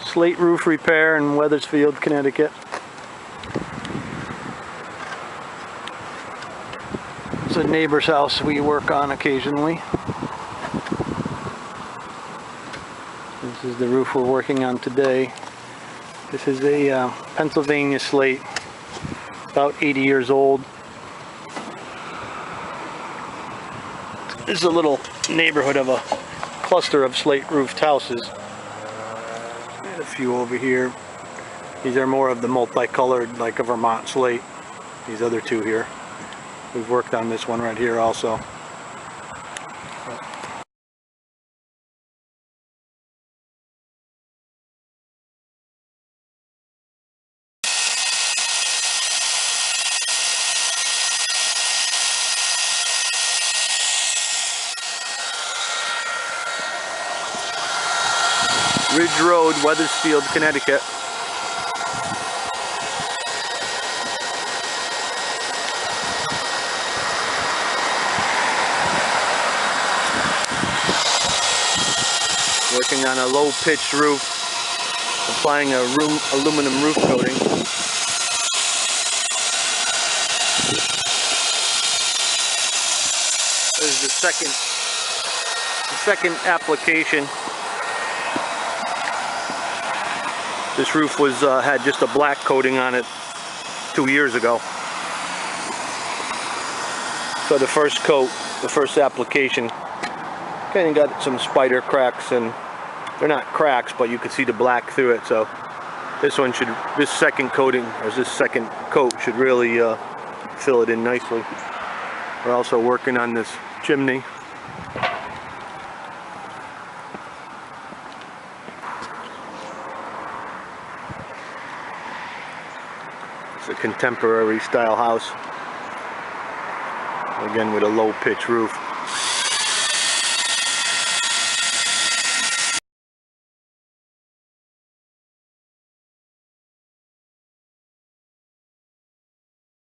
Slate roof repair in Wethersfield, Connecticut. It's a neighbor's house we work on occasionally. This is the roof we're working on today. This is a Pennsylvania slate, about 80 years old. This is a little neighborhood of a cluster of slate roofed houses. And a few over here. These are more of the multicolored, like a Vermont slate. These other two here. We've worked on this one right here also. Ridge Road, Wethersfield, Connecticut. Working on a low-pitched roof, applying a aluminum roof coating. This is the second application. This roof was had just a black coating on it 2 years ago. So the first coat, the first application, kind of got some spider cracks, and they're not cracks, but you can see the black through it. So this second coating, or this second coat, should really fill it in nicely. We're also working on this chimney. It's a contemporary style house, again with a low pitch roof.